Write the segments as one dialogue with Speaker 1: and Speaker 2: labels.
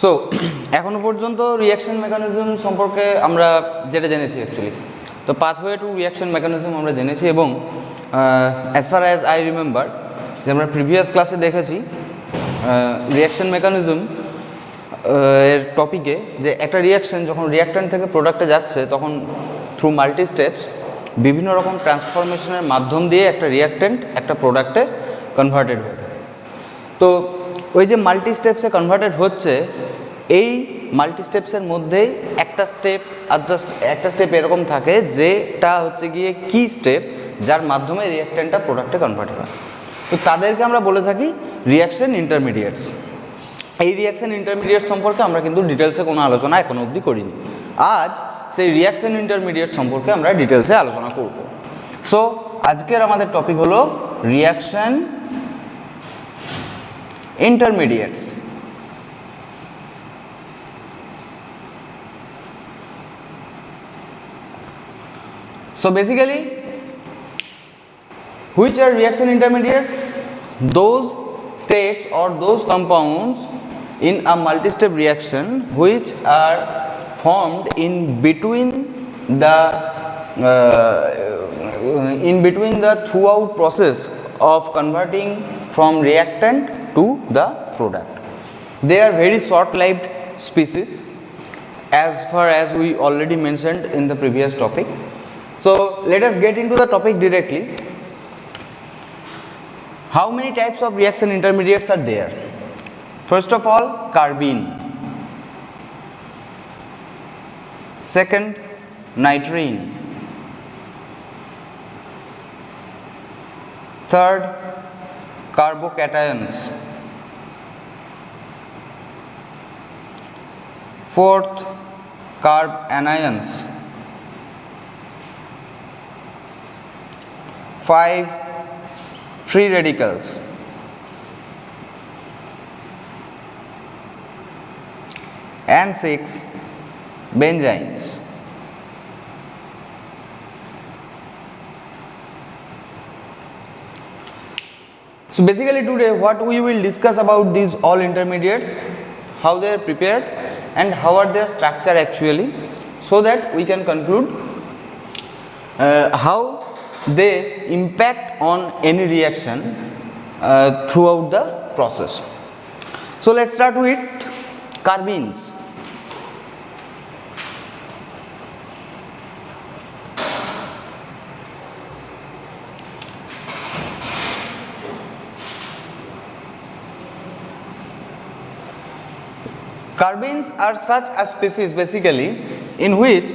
Speaker 1: So এখনো পর্যন্ত reaction mechanism সম্পর্কে আমরা যেটা জেনেছি অ্যাকচুয়ালি, তো পাথওয়ে টু রিঅ্যাকশন মেকানিজম আমরা জেনেছি, এবং as far as I remember যে আমরা প্রিভিয়াস ক্লাসে দেখেছি রিঅ্যাকশন মেকানিজম এর টপিকে যে একটা রিঅ্যাকশন যখন রিঅ্যাক্ট্যান্ট থেকে প্রোডাক্টে যাচ্ছে তখন থ্রু মাল্টি স্টেপস বিভিন্ন রকম ট্রান্সফরমেশনের মাধ্যম দিয়ে একটা রিঅ্যাক্ট্যান্ট একটা প্রোডাক্টে কনভার্টেড হয়ে থাকে। তো ওই যে মাল্টি স্টেপসে কনভার্টেড হচ্ছে, এই মাল্টি স্টেপসের মধ্যেই একটা স্টেপ এরকম থাকে যেটা হচ্ছে গিয়ে কি স্টেপ, যার মাধ্যমে রিঅ্যাক্ট্যান্টটা প্রোডাক্টে কনভার্টেড হয়। তো তাদেরকে আমরা বলে থাকি রিঅ্যাকশন ইন্টারমিডিয়েটস। এই রিঅ্যাকশন ইন্টারমিডিয়েট সম্পর্কে আমরা কিন্তু ডিটেলসে কোনো আলোচনা এখনো অবধি করিনি। আজ সেই রিঅ্যাকশন ইন্টারমিডিয়েট সম্পর্কে আমরা ডিটেলসে আলোচনা করব। সো আজকের আমাদের টপিক হলো reaction intermediates. So basically, which are reaction intermediates? Those states or those compounds in a multi-step reaction which are formed in between the throughout process of converting from reactant to the product. They are very short-lived species, as far as we already mentioned in the previous topic. So let us get into the topic directly. How many types of reaction intermediates are there? First of all, carbene. Second, nitrene. Third, carbocations. Fourth, carb anions. 5, free radicals. And 6, benzynes. So basically today what we will discuss about these all intermediates, how they are prepared and how are their structure actually, so that we can conclude how they impact on any reaction throughout the process. So let's start with carbenes. Carbenes are such a species basically in which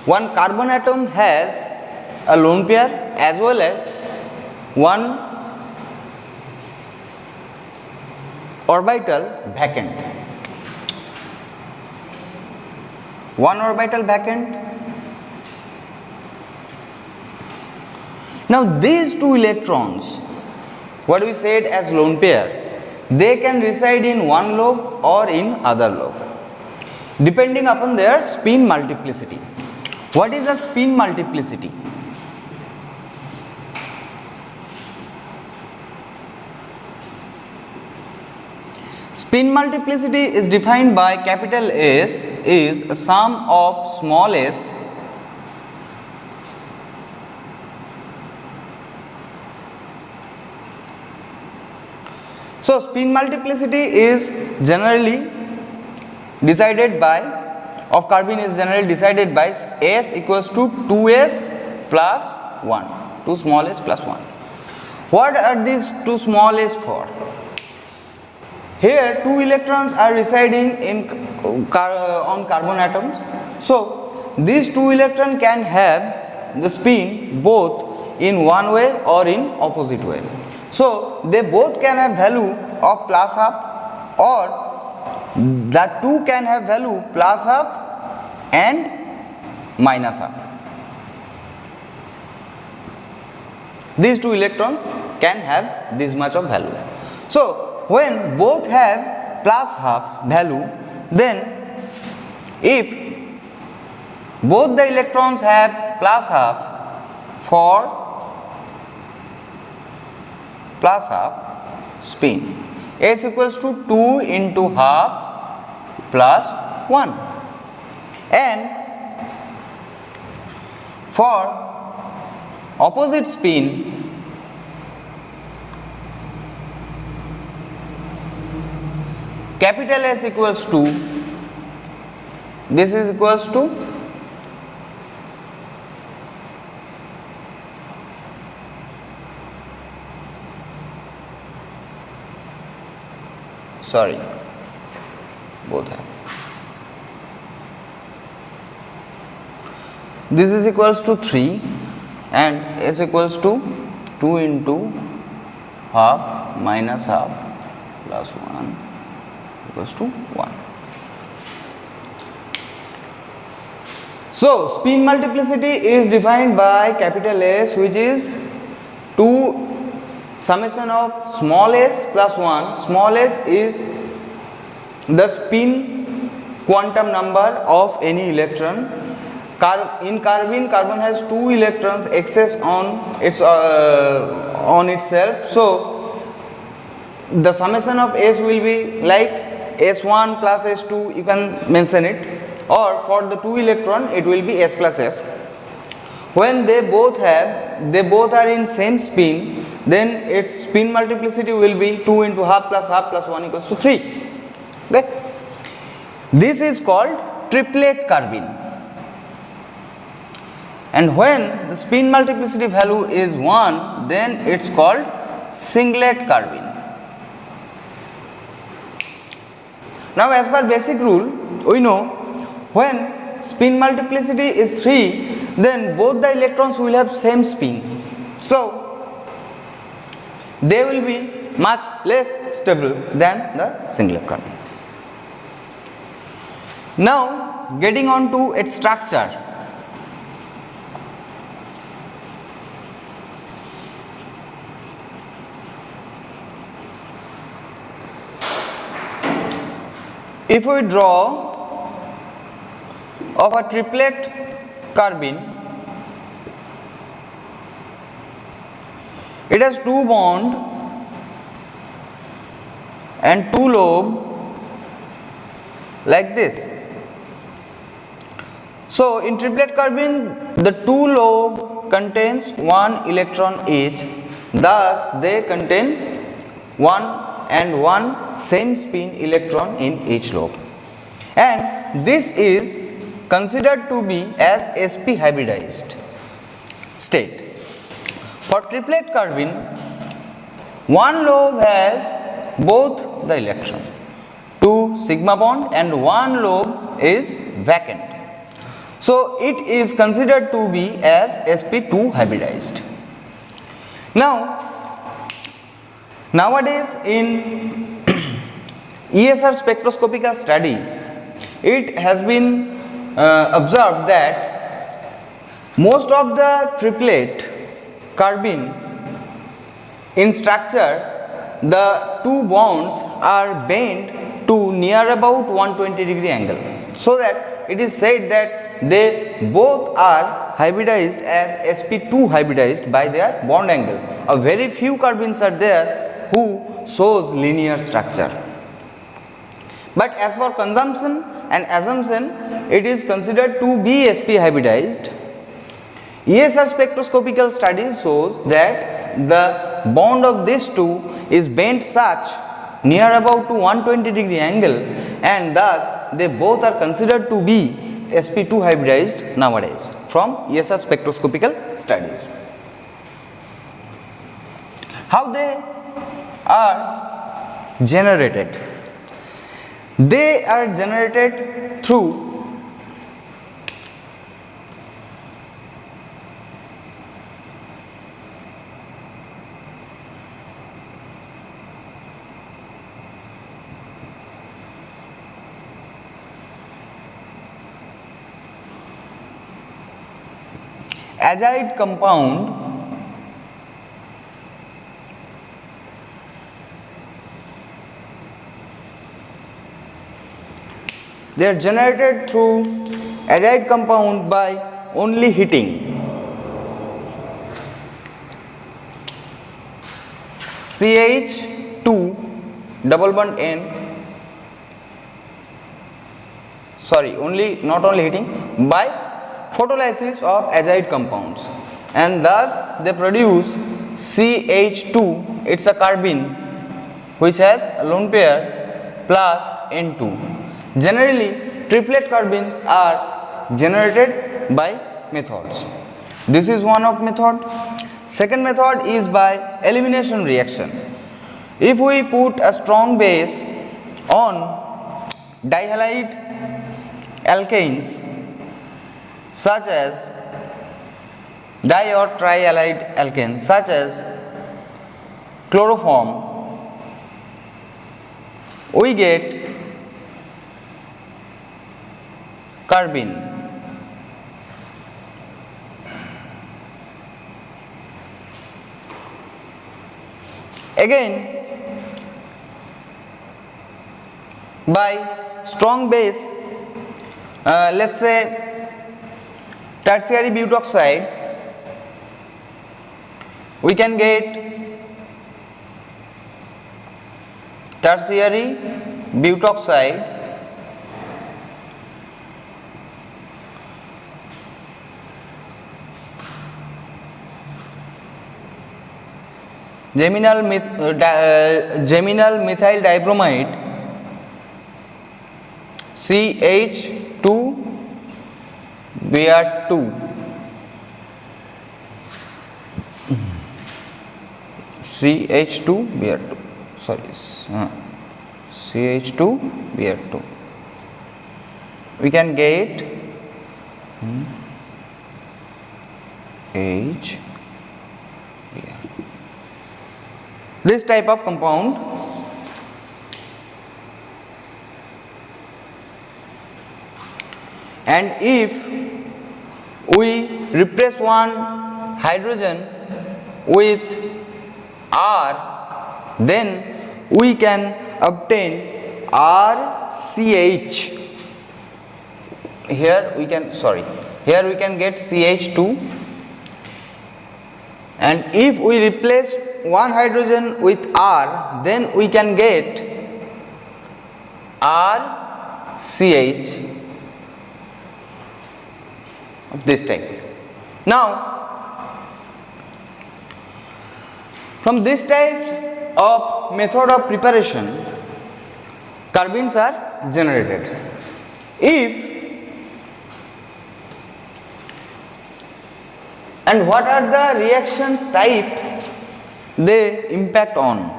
Speaker 1: one carbon atom has a lone pair as well as one orbital vacant. One orbital vacant. Now these two electrons, what we said as lone pair, they can reside in one lobe or in other lobe depending upon their spin multiplicity. What is a spin multiplicity? Spin multiplicity is defined by capital S is a sum of small s So spin multiplicity is generally decided by of carbene is generally decided by S equals to 2s plus 1, 2 small s plus 1. What are these 2 small s for? Here 2 electrons are residing in on carbon atoms. So these 2 electrons can have the spin both in one way or in opposite way. So they both can have value of plus half, or the 2 can have value plus half and minus half. These 2 electrons can have this much of value. So when both have plus half value, then if both the electrons have plus half for plus half spin, S equals to 2 into half plus 1. And for opposite spin, capital S equals to, this is equals to sorry, both have. This is equals to 3 and S equals to 2 into half minus half plus 1 equals to 1. So, spin multiplicity is defined by capital S, which is 2 summation of small s plus 1. Small s is the spin quantum number of any electron. In carbon, carbon has 2 electrons excess on itself. So the summation of s will be like s1 plus s2, you can mention it, or for the 2 electron it will be s plus s. When they both are in same spin, then its spin multiplicity will be 2 into half plus 1 equals to 3. Okay. This is called triplet carbene. And when the spin multiplicity value is 1, then it's called singlet carbene. Now as per basic rule, we know when spin multiplicity is 3, then both the electrons will have same spin. So they will be much less stable than the singlet carbene. Now getting on to its structure. If we draw of a triplet carbene, it has 2 bond and 2 lobe like this. So in triplet carbene, the 2 lobe contains 1 electron each, thus they contain 1 and 1 same spin electron in each lobe, and this is considered to be as sp hybridized state. For triplet carbene, 1 lobe has both the electron, 2 sigma bond, and 1 lobe is vacant. So it is considered to be as sp2 hybridized. Nowadays in ESR spectroscopical study, it has been observed that most of the triplet carbene in structure, the 2 bonds are bent to near about 120-degree angle, so that it is said that they both are hybridized as sp2 hybridized by their bond angle. A very few carbenes are there who shows linear structure. But as for consumption and assumption, it is considered to be sp hybridized. ESR spectroscopical studies shows that the bond of these 2 is bent such near about to 120-degree angle, and thus they both are considered to be sp2 hybridized nowadays from ESR spectroscopical studies. How they are generated? They are generated through azide compound They are generated through azide compound by only heating. CH2 double bond N not only heating, by photolysis of azide compounds, and thus they produce CH2. It's a carbene which has a lone pair plus N2. Generally triplet carbenes are generated by methods. This is one of method. Second method is by elimination reaction. If we put a strong base on dihalide alkanes such as di or trihalide alkanes such as chloroform, we get carbene. Again, by strong base, let's say tertiary butoxide, we can get tertiary butoxide geminal methyl dibromide CH2Br2. CH2Br2, CH2Br2. We can get H. This type of compound and if we replace one hydrogen with R, then we can obtain RCH. Here we can get CH2, and if we replace one hydrogen with R, then we can get RCH of this type. Now, from this type of method of preparation, carbenes are generated. And what are the reactions type they impact on?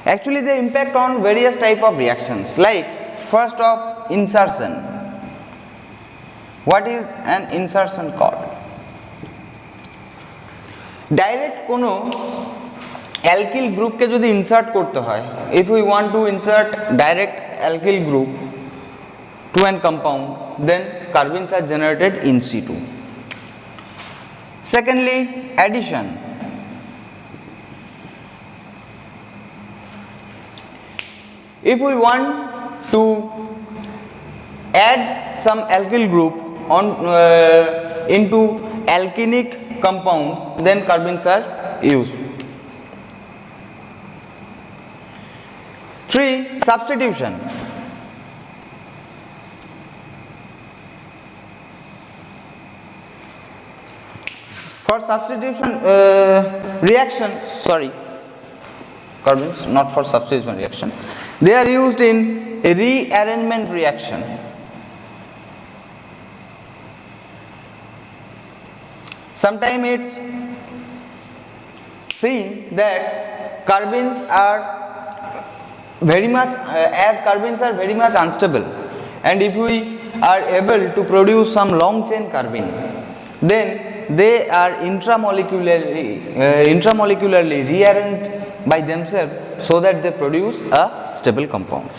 Speaker 1: Actually, they impact on various type of reactions, like first of insertion. What is an insertion called? Direct কোনো alkyl group के যদি insert করতে হয়, if we want to insert direct alkyl group to an compound, then carbenes are generated in situ. Secondly, addition. If we want to add some alkyl group into alkenic compounds, then carbenes are used. 3. Substitution. For substitution reaction, carbenes, not for substitution reaction, they are used in a rearrangement reaction. Sometimes it's seen that carbenes are very much unstable, and if we are able to produce some long chain carbene, then they are intramolecularly rearranged by themselves so that they produce a stable compound.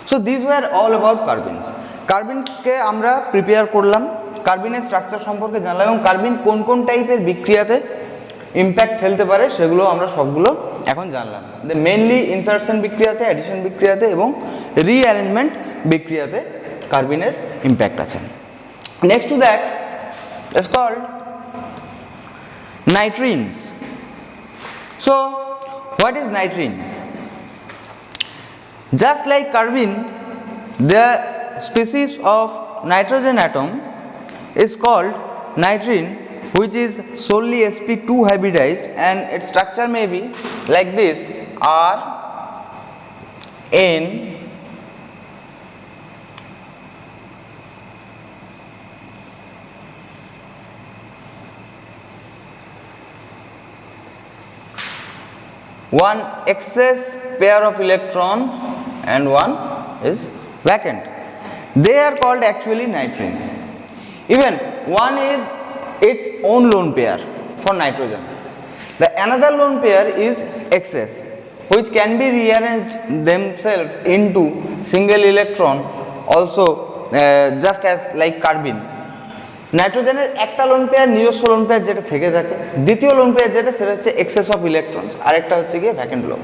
Speaker 1: So these were all about carbenes. Carbenes কে আমরা prepare করলাম, কার্বিনের structure সম্পর্কে জানলাম এবং কার্বিন কোন কোন টাইপের বিক্রিয়াতে impact ফেলতে পারে সেগুলো আমরা সবগুলো এখন জানলাম। মেইনলি ইনসারশন বিক্রিয়াতে, অ্যাডিশন বিক্রিয়াতে এবং রিঅ্যারেঞ্জমেন্ট বিক্রিয়াতে কার্বিনের ইম্প্যাক্ট আছে। Next to that is called nitrines. So what is nitrine? Just like carbene, species of nitrogen atom is called nitrine, which is solely sp2 hybridized, and its structure may be like this: R N one excess pair of electron and one is vacant. They are called actually nitrine. Even one is its own lone pair for nitrogen. The another lone pair is excess, which can be rearranged themselves into single electron also, just as like carbene. নাইট্রোজেনের একটা lone pair নিজস্ব lone pair যেটা থেকে থাকে, দ্বিতীয় lone pair যেটা সেটা হচ্ছে এক্সেস অফ ইলেকট্রনস, আরেকটা হচ্ছে গিয়ে ভ্যাকেন্ট লোন।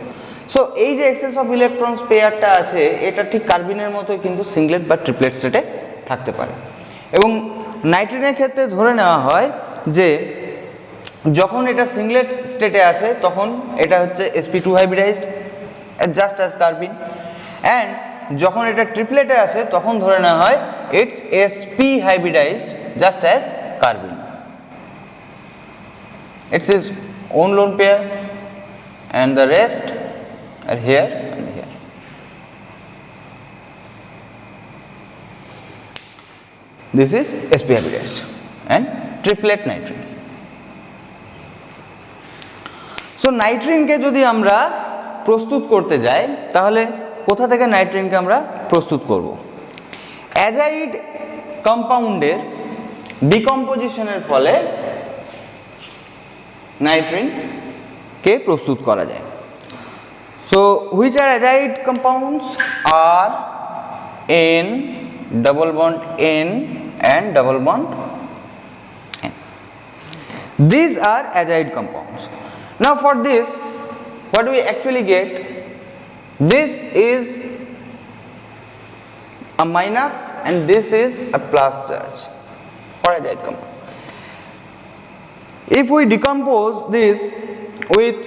Speaker 1: সো এই যে এক্সেস অফ ইলেকট্রনস পেয়ারটা আছে এটা ঠিক কার্বিনের মতোই কিন্তু সিঙ্গলেট বা ট্রিপলেট স্টেটে থাকতে পারে। এবং নাইট্রিনের ক্ষেত্রে ধরে নেওয়া হয় যে যখন এটা সিঙ্গলেট স্টেটে আছে তখন এটা হচ্ছে sp2 hybridised just as carbene, and যখন এটা ট্রিপলেটে আছে তখন ধরে নেওয়া হয় it's sp hybridised just as carbene. It's its own lone pair and the rest are here and here. This is sp hybridized and triplet nitrine. So nitrine কে যদি আমরা প্রস্তুত করতে যাই তাহলে কোথা থেকে নাইট্রিনকে আমরা প্রস্তুত করব? অ্যাজাইড কম্পাউন্ডের ডিকম্পোজিশনের ফলে নাইট্রিন কে প্রস্তুত করা যায়। So which are azide compounds? R N double bond N and double bond N. These are azide compounds. Now for this, what do we actually get? This is a minus and this is a plus charge for azide compound. If we decompose this with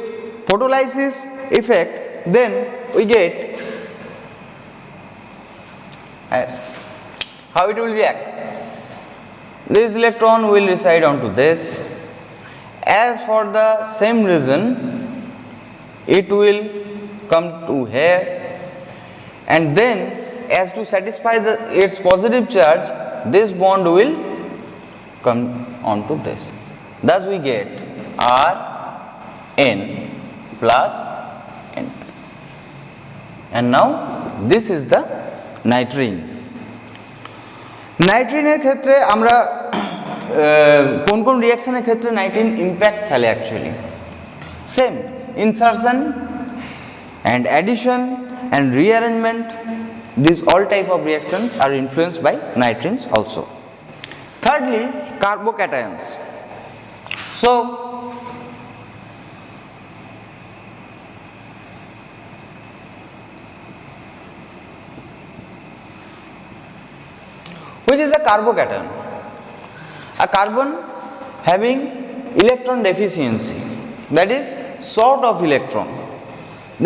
Speaker 1: photolysis effect, then we get as how it will react. This electron will reside onto this. As for the same reason, it will come to here, and then as to satisfy its positive charge, this bond will come onto this. Thus we get R N plus N. And now this is the nitrine. নাইট্রিনের ক্ষেত্রে আমরা কোন কোন রিঅ্যাকশনের ক্ষেত্রে নাইট্রিন impact ফেলে actually? Same insertion and addition and rearrangement, these all type of reactions are influenced by nitrines also. Thirdly, carbocations. So which is a carbocation? A carbon having electron deficiency, that is short of electron,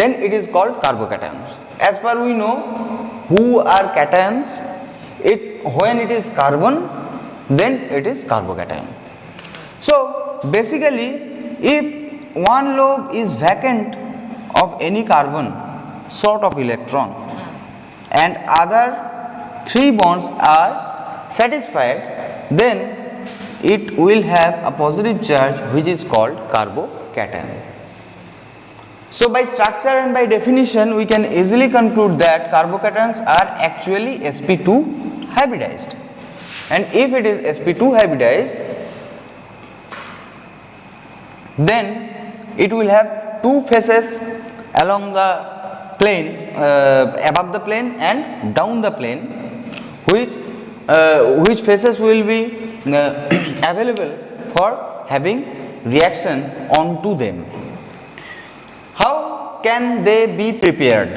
Speaker 1: then it is called carbocations. As per we know who are cations, when it is carbon then it is carbocation. So basically if one lobe is vacant of any carbon short of electron and other three bonds are satisfied, then it will have a positive charge which is called carbocation. So by structure and by definition we can easily conclude that carbocations are actually sp2 hybridized, and if it is sp2 hybridized then it will have two faces along the plane, above the plane and down the plane, which faces will be available for having reaction onto them. How can they be prepared?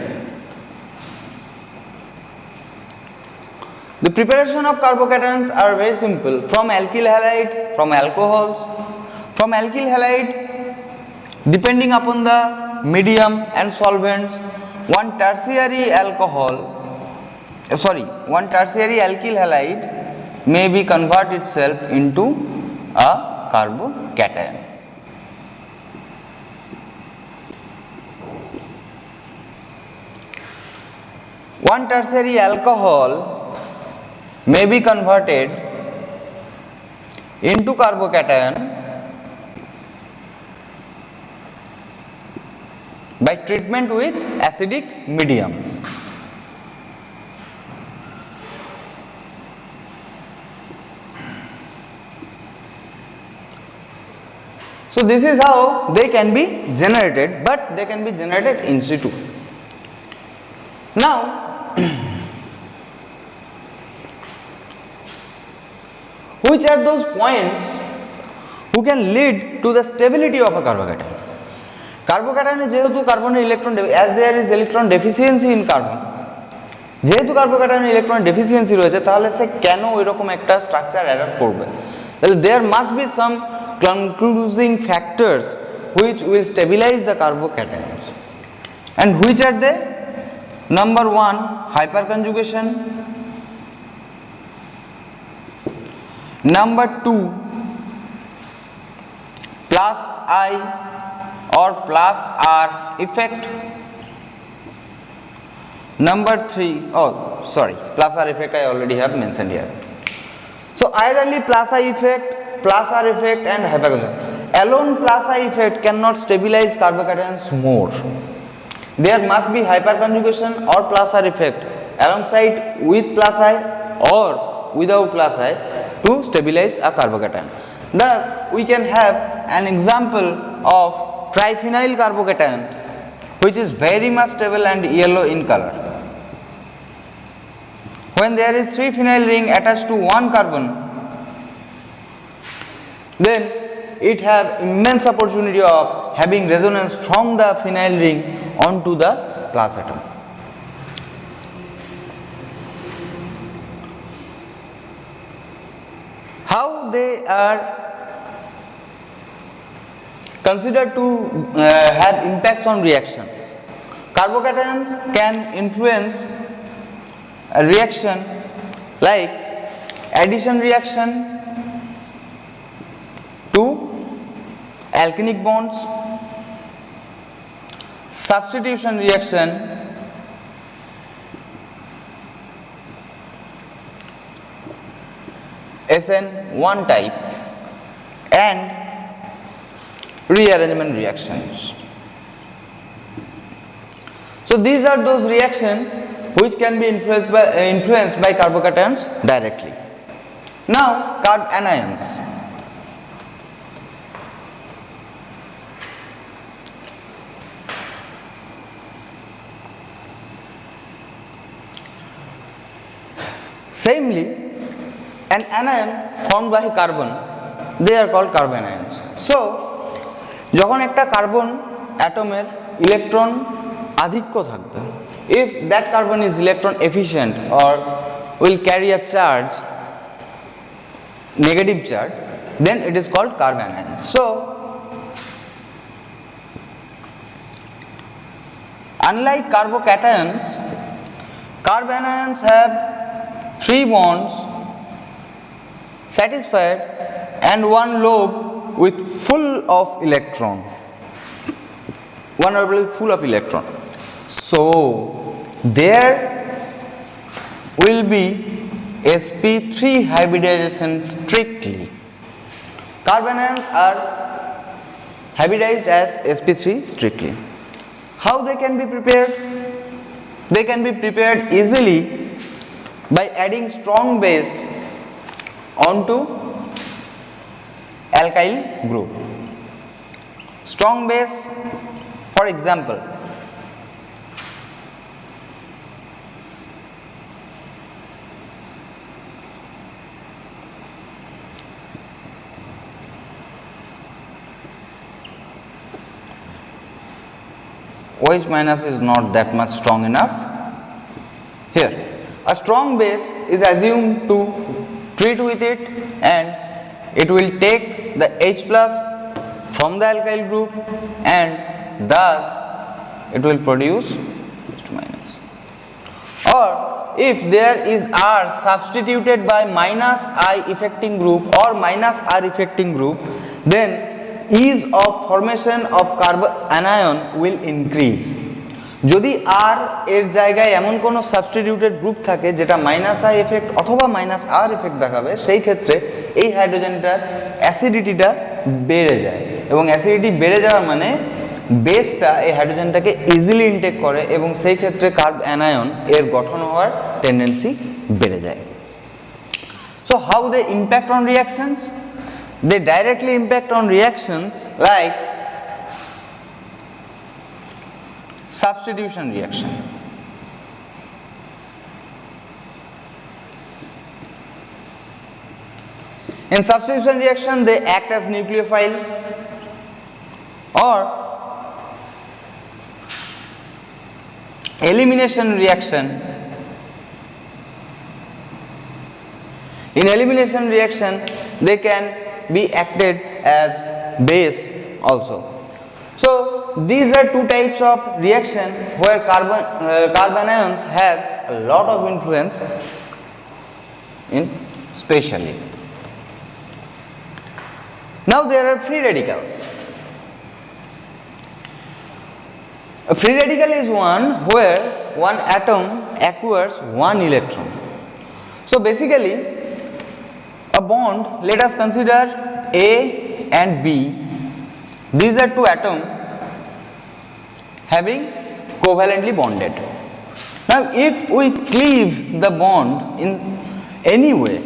Speaker 1: The preparation of carbocations are very simple. From alkyl halide, from alcohols, from alkyl halide, depending upon the medium and solvents, one tertiary alcohol one tertiary alkyl halide may be convert itself into a carbocation. One tertiary alcohol may be converted into carbocation by treatment with acidic medium. So this is how they can be generated, but they can be generated in situ. Now which are those points who can lead to the stability of a carbocation? Carbocation যেহেতু কার্বনের electron as there is electron deficiency in carbon, যেহেতু কার্বোক্যাটায়নের electron deficiency রয়েছে তাহলে সে কেন ওইরকম একটা structure adapt করবে? তাহলে there must be some concluding factors which will stabilize the carbocations. And which are they? Number 1, hyperconjugation. Number 2, plus I or plus R effect. Number 3, plus R effect I already have mentioned here. So eitherly plus I effect, plus R effect and hyperconjugation. Alone plus I effect cannot stabilize carbocations more. There must be hyperconjugation or plus R effect alongside with plus I or without plus I to stabilize a carbocation. Thus, we can have an example of triphenyl carbocation which is very much stable and yellow in color. When there is 3 phenyl ring attached to one carbon, then it have immense opportunity of having resonance from the phenyl ring onto the plus atom. How they are considered to have impacts on reaction? Carbocations can influence a reaction like addition reaction to alkenic bonds, substitution reaction SN1 type and rearrangement reactions. So these are those reactions which can be influenced by carbocations directly. Now carb anions. Samely, an anion formed by carbon, they are called carbon ions. So, যখন একটা carbon অ্যাটমের electron আধিক্য থাকবে, if that carbon is electron efficient or will carry a charge, negative charge, then it is called carbon ion. So, unlike carbocations, carbon ions have 3 bonds satisfied and 1 lobe with full of electron, 1 orbital full of electron. So there will be sp3 hybridization strictly. Carbon ions are hybridized as sp3 strictly. How they can be prepared? They can be prepared easily by adding strong base onto alkyl group. Strong base, for example, OH minus is not that much strong enough. Here, a strong base is assumed to treat with it and it will take the H plus from the alkyl group and thus it will produce H minus. Or if there is R substituted by minus I affecting group or minus R affecting group, then ease of formation of carbon anion will increase. যদি আর এর জায়গায় এমন কোনো substituted group থাকে যেটা minus I effect অথবা minus আর effect দেখাবে, সেই ক্ষেত্রে এই হাইড্রোজেনটার অ্যাসিডিটিটা বেড়ে যায়, এবং অ্যাসিডিটি বেড়ে যাওয়া মানে বেসটা এই হাইড্রোজেনটাকে ইজিলি ইনটেক করে এবং সেই ক্ষেত্রে কার্ব অ্যানায়ন এর গঠন হওয়ার টেন্ডেন্সি বেড়ে যায়। So how they impact on reactions? They directly impact on reactions like substitution reaction. In substitution reaction, they act as nucleophile, or elimination reaction. In elimination reaction, they can be acted as base also. So these are two types of reaction where carbon ions have a lot of influence in spatially. Now there are free radicals. A free radical is one where one atom acquires one electron. So basically a bond, let us consider A and B. These are two atoms having covalently bonded. Now if we cleave the bond in any way,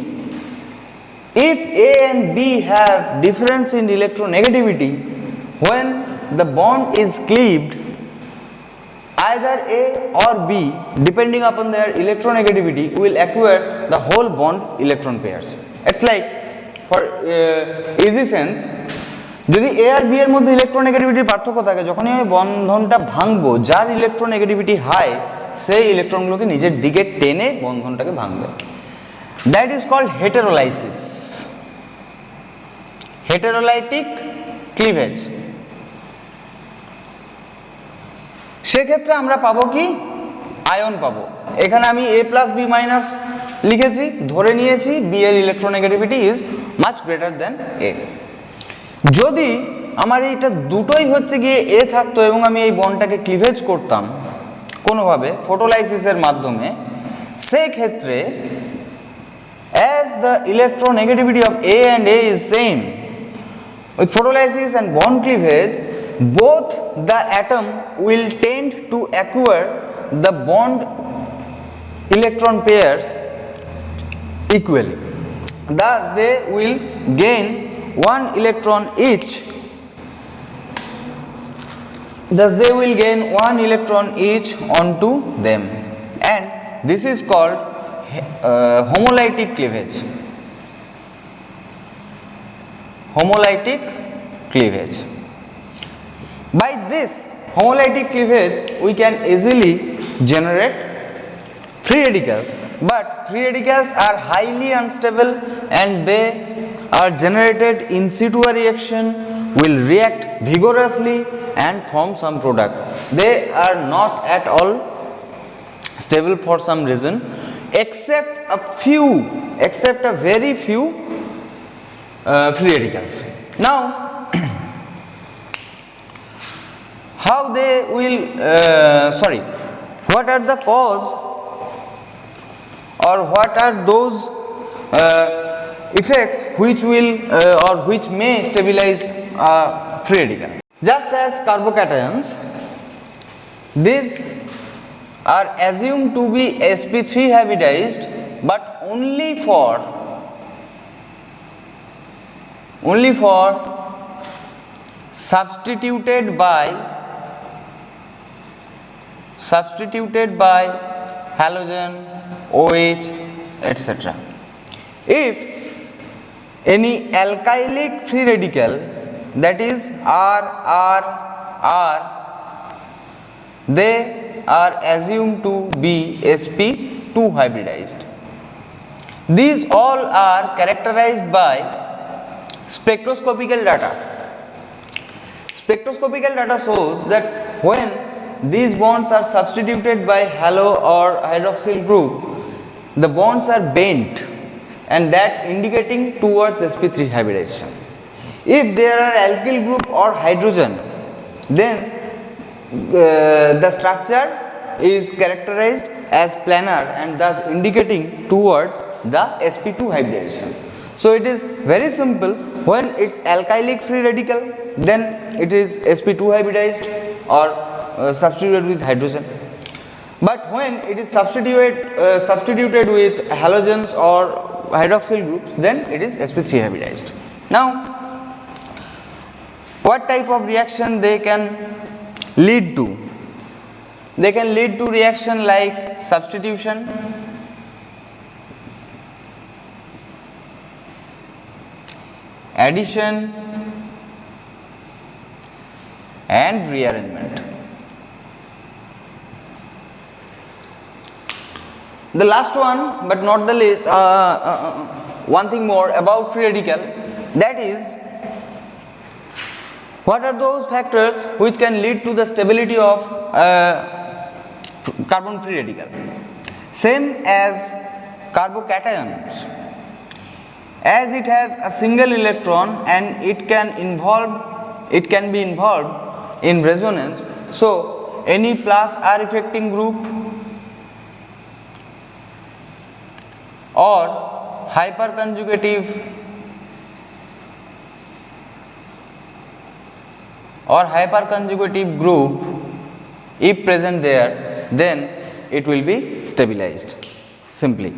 Speaker 1: if A and B have difference in electronegativity, when the bond is cleaved, either A or B, depending upon their electronegativity, will acquire the whole bond electron pairs. It's like for easy sense, যদি এ আর B এর মধ্যে ইলেকট্রোনেগেটিভিটির পার্থক্য থাকে, যখনই আমি বন্ধনটা ভাঙবো, যার electronegativity high সেই ইলেকট্রনগুলোকে নিজের দিকে টেনে বন্ধনটাকে ভাঙবে। That is called heterolysis, heterolytic cleavage. সেক্ষেত্রে আমরা পাবো কি? আয়ন পাবো। এখানে আমি এ প্লাস বি মাইনাস লিখেছি, ধরে নিয়েছি বি এর electronegativity is much greater than A. যদি আমার এইটা দুটোই হচ্ছে গিয়ে এ থাকতো এবং আমি এই বন্ডটাকে ক্লিভেজ করতাম কোনোভাবে ফটোলাইসিসের মাধ্যমে, সেক্ষেত্রে as the electronegativity of A and A is same, with photolysis and bond cleavage, both the atom will tend to acquire the bond electron pairs equally. Thus they will gain one electron each. Thus they will gain one electron each onto them, and this is called homolytic cleavage. Homolytic cleavage. By this homolytic cleavage we can easily generate free radicals, but free radicals are highly unstable and they are generated in situ a reaction, will react vigorously and form some product. They are not at all stable for some reason, except a very few free radicals. Now how they will what are the cause or what are those effects which will or which may stabilize a free radical? Just as carbocations, these are assumed to be sp3 hybridized, but only for substituted by halogen, OH, etc. If any alkylic free radical, that is R, they are assumed to be sp2 hybridized. These all are characterized by spectroscopical data. Spectroscopical data shows that when these bonds are substituted by halo or hydroxyl group, the bonds are bent and that indicating towards sp3 hybridization. If there are alkyl group or hydrogen, then the structure is characterized as planar and thus indicating towards the sp2 hybridization. So it is very simple. When it's alkylic free radical, then it is sp2 hybridized or substituted with hydrogen. But when it is substituted with halogens or hydroxyl groups, then it is sp3 hybridized. Now, what type of reaction they can lead to? They can lead to reaction like substitution, addition, and rearrangement. The last one, but not the least, one thing more about free radical, that is, what are those factors which can lead to the stability of carbon free radical? Same as carbocations, as it has a single electron and it can be involved in resonance. So any plus R affecting group or hyperconjugative group, if present there, then it will be stabilized simply.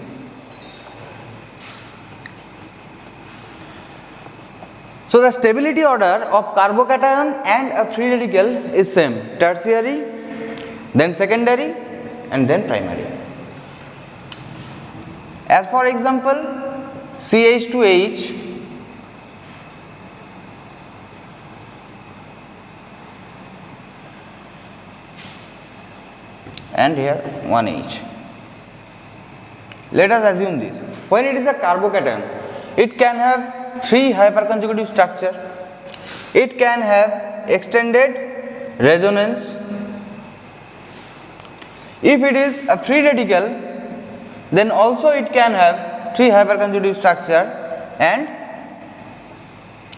Speaker 1: So the stability order of carbocation and a free radical is same: tertiary, then secondary, and then primary. As for example, CH2H and here 1H. Let us assume this. When it is a carbocation, it can have 3 hyperconjugative structure. It can have extended resonance. If it is a free radical, then also it can have 3 hyperconjugative structure and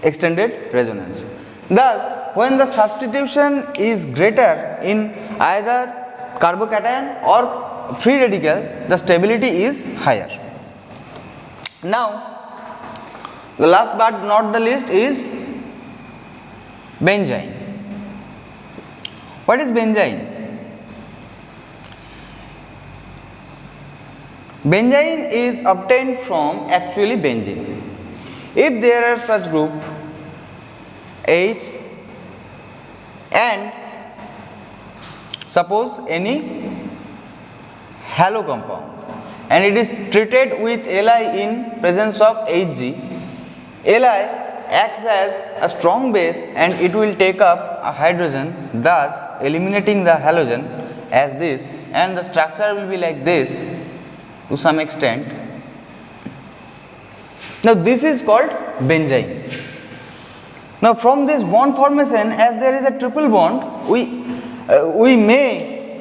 Speaker 1: extended resonance. Thus, when the substitution is greater in either carbocation or free radical, the stability is higher. Now, the last but not the least is benzene. What is benzene? Benzene is obtained from actually benzene. If there are such group H and suppose any halo compound and it is treated with Li in presence of Hg, Li acts as a strong base and it will take up a hydrogen, thus eliminating the halogen as this, and the structure will be like this to some extent. Now this is called benzene. Now from this bond formation, as there is a triple bond, we may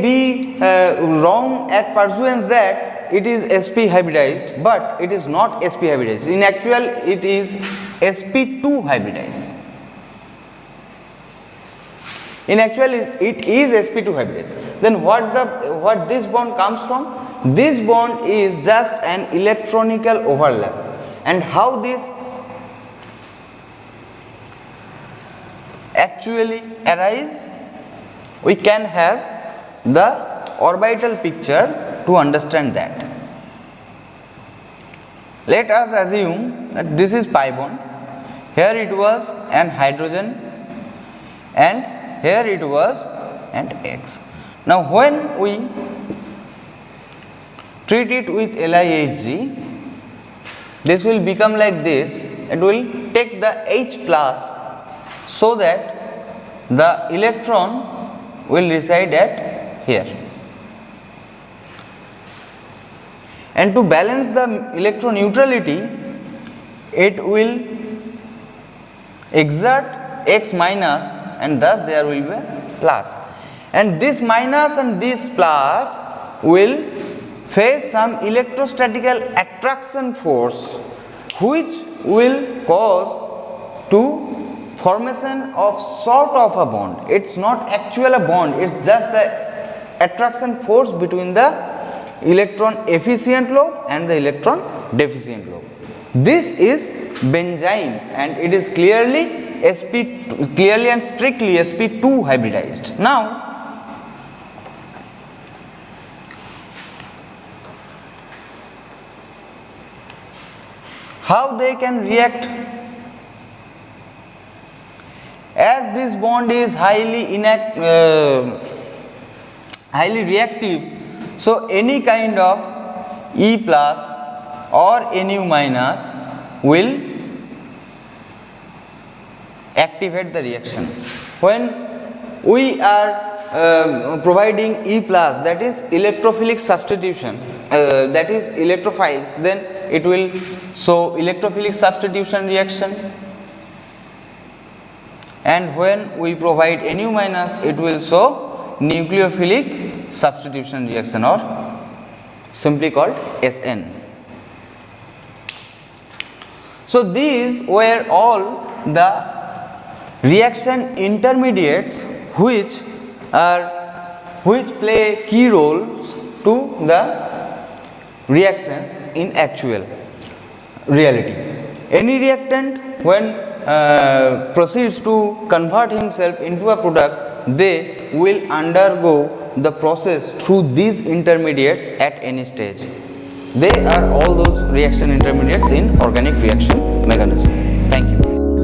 Speaker 1: be wrong at pursuance that it is sp hybridized, but it is not sp hybridized. In actual, it is sp2 hybridized. In actual, it is sp2 hybridized. Then what this bond comes from? This bond is just an electronical overlap. And how this actually arise? We can have the orbital picture to understand that. Let us assume that this is pi bond. Here it was an hydrogen and here it was an X. Now when we treat it with LiHg, this will become like this. It will take the H plus so that the electron will reside at here. And to balance the electroneutrality, it will exert X minus and thus there will be a plus. And this minus and this plus will face some electrostatical attraction force which will cause to formation of sort of a bond. It's not actual a bond, it's just the attraction force between the electron efficient lobe and the electron deficient lobe. This is benzene and it is clearly and strictly sp2 hybridized. Now how they can react? As this bond is highly reactive, so any kind of E plus or Nu minus will activate the reaction. When we are providing E plus, that is electrophilic substitution, that is electrophiles, then it will show electrophilic substitution reaction, and when we provide Nu minus, it will show nucleophilic substitution reaction, or simply called SN. So these were all the reaction intermediates which play key roles to the reactions in actual reality. Any reactant, when proceeds to convert himself into a product, they will undergo the process through these intermediates at any stage. They are all those reaction intermediates in organic reaction mechanism.